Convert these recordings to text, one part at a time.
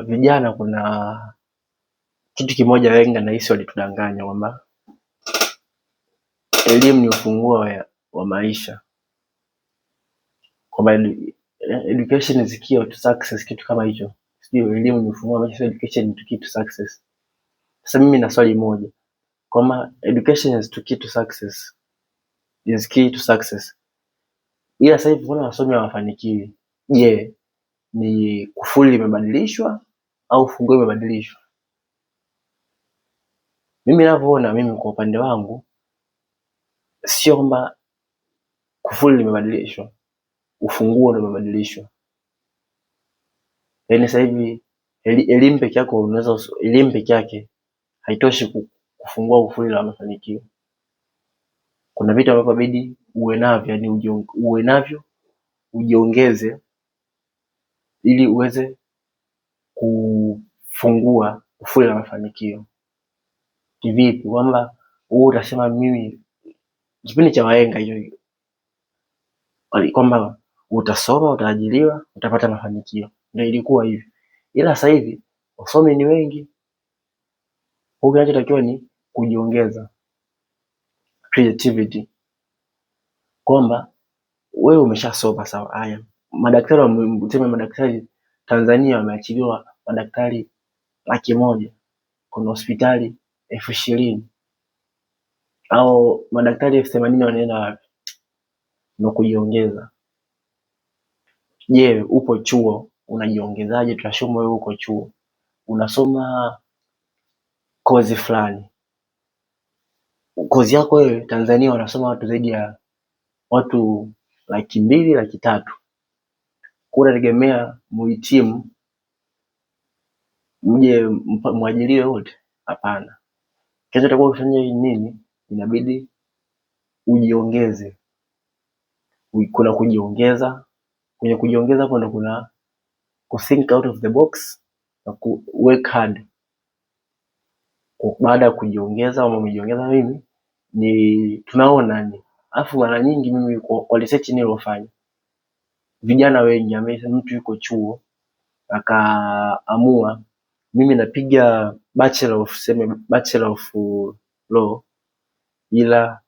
Vijana kuna kitu kimoja wengi nahisi walitudanganya kwamba elimu ni ufunguo wa maisha, kwamba education is key to success, kitu kama hicho. Sio, elimu ni ufunguo wa maisha, education ni key to success. Sasa mimi na swali moja, kwamba education is key to success, ila sasa hivi kuna wasomi hawafanikiwi. Je, ni kufuli limebadilishwa au funguo limebadilishwa? Mimi ninavyoona, mimi kwa upande wangu, sio kwamba kufuli limebadilishwa, ufunguo ndio umebadilishwa. Yaani sasa hivi elimu peke yako elimu peke yake haitoshi kufungua kufuli la mafanikio. Kuna vitu ambavyo inabidi uwe navyo, yani uwe navyo, ujiongeze ili uweze kufungua kufuli la mafanikio. Kivipi? Kwamba wewe utasema mimi kipindi cha wahenga hiyo, kwamba utasoma, utaajiriwa, utapata mafanikio. Ndio ilikuwa hivi. Ila sasa hivi wasomi ni wengi. Kinachotakiwa ni kujiongeza, creativity. Kwamba wewe umeshasoma sawa, haya madaktari Tanzania wameachiliwa madaktari 100,000, kuna hospitali 20,000 au madaktari 80,000 wanaenda wapi? Ndio kujiongeza. Je, upo chuo unajiongezaje? Tunashomo wewe uko chuo unasoma kozi fulani, kozi yako wewe Tanzania wanasoma watu zaidi ya watu 200,000, 300,000. Kuna tegemea muhitimu mje mwajiriwe wote? Hapana. Kinachotakiwa kufanya nini? Inabidi ujiongeze. Kuna kujiongeza, kwenye kujiongeza hapo ndo kuna think out of the box na work hard. Baada ya kujiongeza au umejiongeza, mimi ni tunaona ni afu mara nyingi mimi kwa research nilofanya, vijana wengi amesema mtu yuko chuo akaamua mimi napiga bachelor of law, ila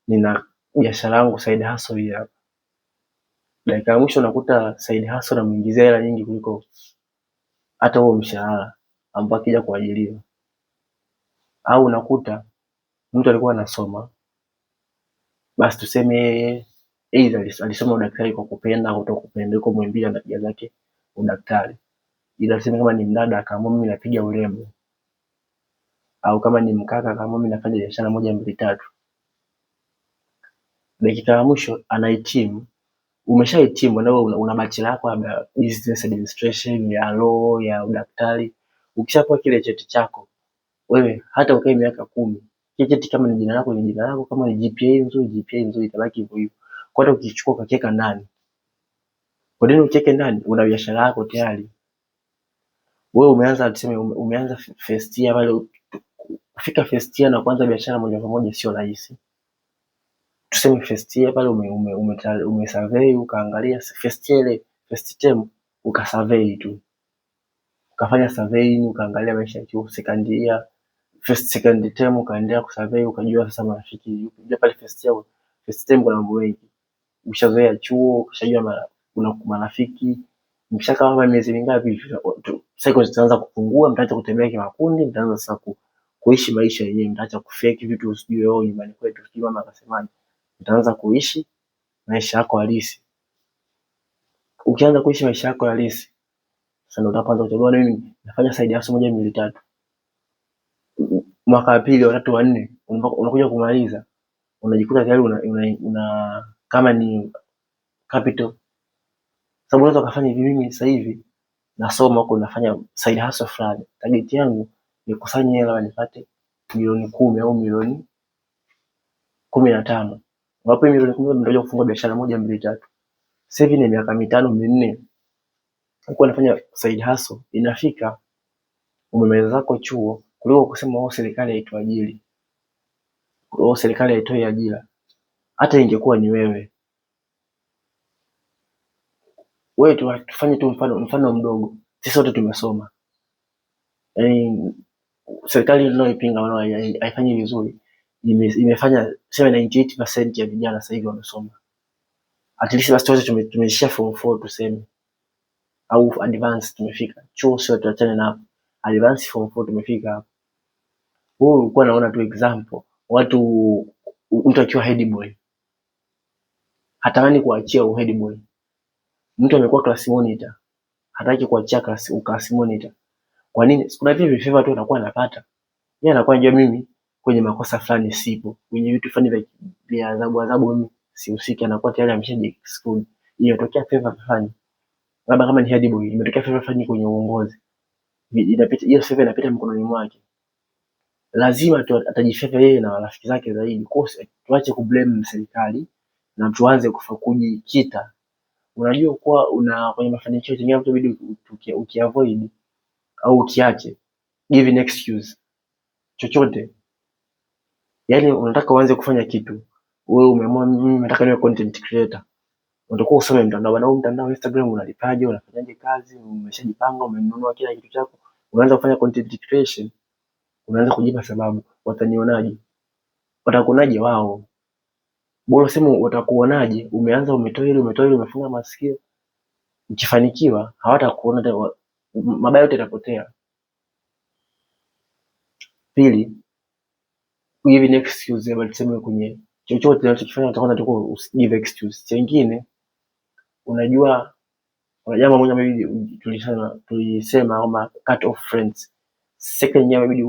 nina biashara yangu side hustle hii hapa. Dakika ya mwisho nakuta side hustle namuingizia hela nyingi kuliko hata huo mshahara ambao akija kuajiriwa. Au unakuta mtu alikuwa anasoma, basi tuseme alisoma udaktari kwa kupenda au kutokupenda, yuko Muhimbili anapiga zake udaktari, ila tuseme kama ni mdada akaamua mimi napiga urembo, au kama ni mkaka akaamua mimi nafanya biashara 1 2 3. Dakika ya mwisho anahitimu. Umeshahitimu na wewe una bachelor yako ya business administration, ya law, ya udaktari. Ukishapewa kile cheti chako, wewe hata ukae miaka 10, kile cheti kama ni jina lako ni jina lako, kama ni GPA nzuri itabaki hivyo hivyo. Kwa hiyo ukichukua ukiweka ndani, kwa nini ucheke ndani? Una biashara yako tayari. Wewe umeanza tuseme umeanza first year pale, kufika first year na kuanza biashara moja kwa moja sio rahisi. Tuseme first year pale umesurvey, ukaangalia first year ile first term ukasurvey tu, ukafanya survey, ukaangalia maisha ya chuo. Second term ukaendelea kusurvey, ukajua sasa marafiki yupi. Ndio pale first term kuna mambo mengi, ushazoea chuo, ukishajua kuna marafiki, mkishakaa kama miezi mingapi cycle zitaanza kupungua, mtaanza kutembea kimakundi, mtaanza sasa kuishi maisha yenyewe, mtaacha kufake vitu usijue wewe nyumbani kwetu sijui mama akasemaje. Utaanza kuishi maisha yako halisi. Ukianza kuishi maisha yako halisi, sasa ndio utaanza kuchagua, mimi nafanya side hustle 1 2 3. Mwaka wa pili, wa 3, wa 4 unakuja kumaliza, unajikuta tayari una kama ni capital. Sababu unaweza kufanya hivi, mimi sasa hivi nasoma huko nafanya side hustle fulani. Target yangu ni kusanya hela nipate milioni 10 au milioni 15. Wapo milioni 10 ndio kufungua biashara 1 2 3. Sasa hivi ni miaka 5 4 huko nafanya side hustle, inafika umemaliza zako chuo, kuliko kusema wao serikali haituajiri, wao serikali haitoi ajira. Hata ingekuwa ni wewe tu tufanye tu mfano mdogo. Sisi wote tumesoma. Yaani serikali tunayoipinga haifanyi vizuri. Imefanya 98% ya vijana sasa hivi wamesoma. At least basi wote tumeishia form 4 tuseme. Au advance tumefika. Chuo sio tuachane na hapo. Advance form 4 tumefika hapo. Wewe ulikuwa unaona tu example. Mtu akiwa head boy hatamani kuachia head boy. Mtu amekuwa class monitor hataki kuachia class monitor. Kwa nini? Kuna vile vifeva tu anakuwa anapata. Yeye anakuwa anajua mimi kwenye makosa fulani sipo. Kwenye vitu fulani vya adhabu mimi sihusiki, anakuwa tayari ameshaji exclude. Inatokea favor fulani. Labda kama ni head boy, imetokea favor fulani kwenye uongozi. Inapita hiyo favor inapita mkononi mwake. Lazima atajifavor yeye na rafiki zake zaidi. Kwa hiyo tuache kublame serikali na tuanze kujikita. Unajua kuwa kwenye mafanikio yenyewe mtu bidi ukiavoid au ukiache give an excuse chochote. Yaani unataka uanze kufanya kitu, wewe umeamua mimi nataka niwe content creator, unatakiwa usome mtandao, na mtandao Instagram unalipaje, unafanyaje kazi, umeshajipanga, umenunua kila kitu chako, unaanza kufanya content creation, unaanza kujipa sababu, watanionaje? Watakuonaje wao? Bora sema watakuonaje, umeanza umetoa ile umefunga masikio. Ukifanikiwa hawatakuona tena, mabaya yote yatapotea. Pili, give an excuse ama tuseme kwenye chochote unachokifanya utakuwa tu give excuse. Chengine unajua jambo moja maybe tulisema kama cut off friends. Second year maybe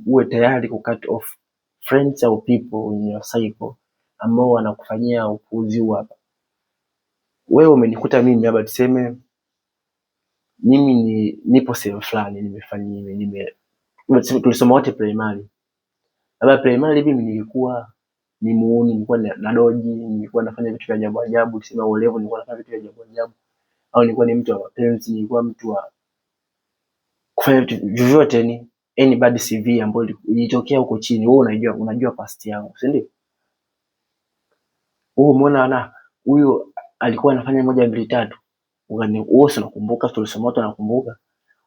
uwe tayari ku cut off friends au people in your cycle ambao wanakufanyia upuuzi huu hapa. Wewe umenikuta mimi hapa tuseme mimi nipo sehemu fulani tulisoma wote primary. Labda primary mimi nilikuwa ni muuni, nilikuwa na doji, nilikuwa nafanya vitu vya ajabu ajabu, tuseme O level nilikuwa nafanya vitu vya ajabu ajabu, au nilikuwa ni mtu wa mapenzi, nilikuwa mtu wa kufanya vitu vyovyote, ni any bad CV ambayo ilitokea huko chini. Wewe unajua past yangu, si ndio? Wewe umeona huyu alikuwa anafanya 1 2 3, wewe unakumbuka, tulisoma wote nakumbuka.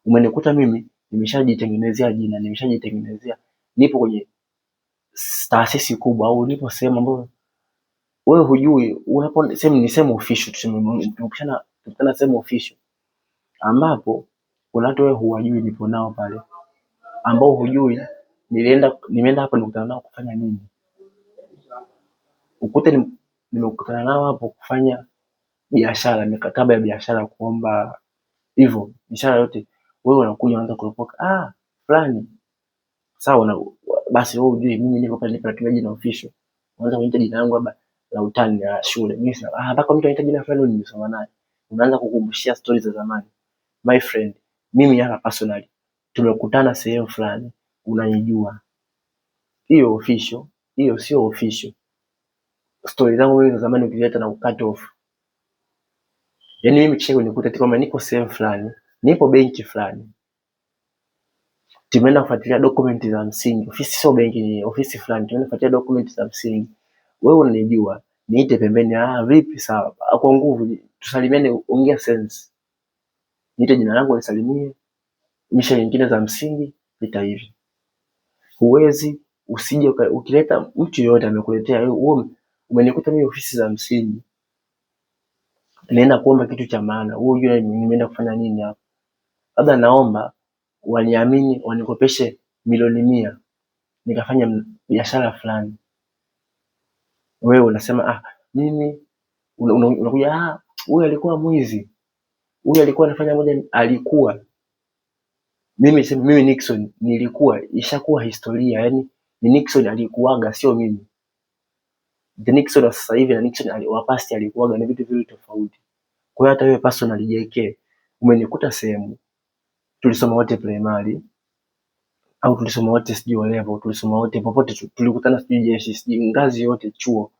Umenikuta mimi nimeshajitengenezea jina, nimeshajitengenezea, nipo kwenye taasisi kubwa au nipo sehemu ambayo wewe hujui. Unapo sehemu official, tukutana sehemu official ambapo kuna watu wewe huwajui, nipo nao pale ambao hujui nimeenda hapo nikutana nao kufanya nini. Ukute nimekutana nao hapo kufanya biashara, mikataba ya biashara, kuomba hivyo biashara yote. Wewe unakuja unaanza kuropoka fulani sawa, basi wewe hujui mimi niko pale nipo jina official. Unaanza kuita jina langu labda la utani ya shule. Mimi sasa mpaka mtu anaita jina fulani nimesoma naye. Unaanza kukumbushia stories za zamani. My friend, mimi hapa personally tumekutana sehemu fulani, unanijua. Hiyo official, hiyo sio official. Stories zangu wewe za zamani ukileta na cut off. Yaani mimi kisha nikuta kama niko sehemu fulani, nipo benki fulani, tumeenda kufuatilia document za msingi. Ofisi sio benki, ni ofisi fulani, tumeenda kufuatilia document za msingi. Wewe unanijua, niite pembeni, vipi sawa, kwa nguvu tusalimiane, ongea sense. Niite jina langu nisalimie, misha nyingine za msingi pita hivi. Huwezi usije ukileta mtu yoyote amekuletea wewe, umenikuta mimi ofisi za msingi, naenda kuomba kitu cha maana, wewe unajua nimeenda kufanya nini hapa. Labda naomba waniamini wanikopeshe milioni 100 nikafanya biashara fulani. Wewe unasema mimi unakuja huyu alikuwa mwizi, huyu alikuwa anafanya moja, alikuwa mimi Nixon nilikuwa, ishakuwa historia. Yani ni Nixon alikuwaga, sio mimi. The Nixon wa sasa hivi na Nixon wa past alikuwaga ni vitu viwili tofauti. Kwa hiyo hata wewe personally JK umenikuta sehemu tulisoma wote primary au tulisoma wote sijui O level, tulisoma wote popote, tulikutana sijui jeshi, sijui ngazi yote chuo,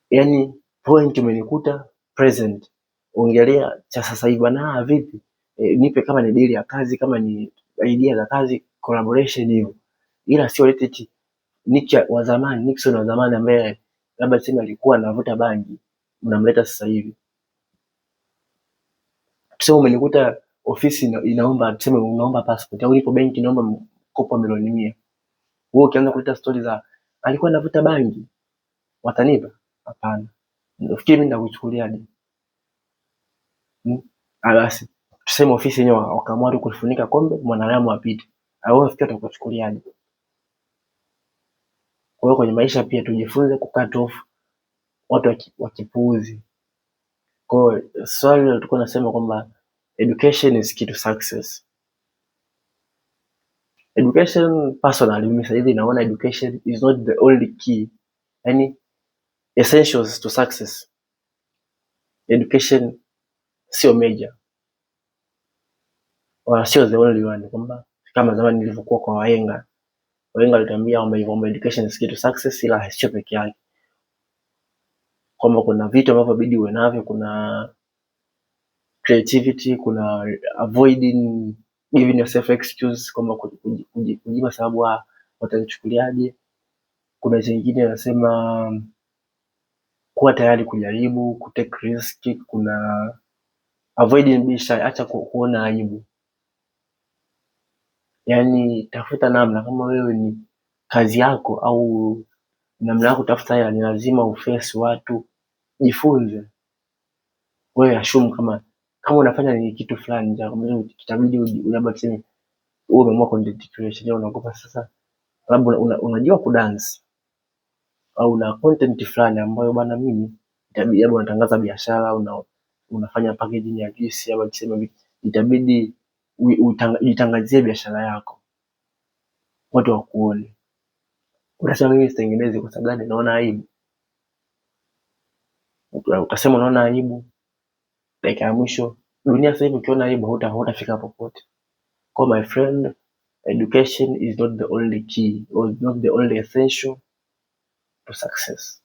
yani point umenikuta present, ongelea cha sasa hivi bana. Vipi nipe kama ni deal ya kazi, kama ni idea za kazi, collaboration hiyo, ila sio lete Nixon wa zamani ambaye labda sema alikuwa anavuta bangi, unamleta sasa hivi. tuseme umenikuta ofisi inaomba, tuseme unaomba passport au nipo benki naomba mkopo wa milioni 100. Wewe ukianza kuleta stori za alikuwa anavuta bangi, watanipa? Hapana. Nafikiri mimi nitakuchukuliaje? Basi tuseme ofisi yenyewe wakaamua tu kufunika kombe mwanadamu apite, au nafikiri atakuchukuliaje? Kwa hiyo kwenye maisha pia tujifunze kucut off watu wakipuuzi. Kwa hiyo swali tulikuwa nasema kwamba education is key to success. Education personally, mimi sasa hivi naona education is not the only key, yani essentials to success. Education sio major wala sio the only one, kwamba kama zamani nilivyokuwa kwa wahenga walituambia kwamba education is key to success, ila sio peke yake, kwamba kuna vitu ambavyo inabidi uwe navyo. Kuna creativity, kuna avoiding giving yourself excuse, kwamba kujipa sababu watanichukuliaje. Kuna zingine nasema kuwa tayari kujaribu, kutake risk. Kuna avoiding being shy, acha kuona aibu. Yani tafuta namna, kama wewe ni kazi yako au namna yako tafuta hela, ni lazima uface watu, jifunze. Wewe assume kama unafanya ni kitu fulani cha kitabidi labda tuseme wewe umeamua content creation, unaogopa sasa labda unajua kudance au una content fulani ambayo bwana mimi itabidi labda unatangaza biashara au unafanya packaging ya juice, au tuseme itabidi utangazie biashara yako watu wakuone. Unasema mimi sitengeneze kwa sababu gani? Naona aibu. Utasema unaona aibu, dakika ya mwisho dunia sasa hivi ukiona aibu hutafika popote. Kwa my friend, education is not the only key or not the only essential to success.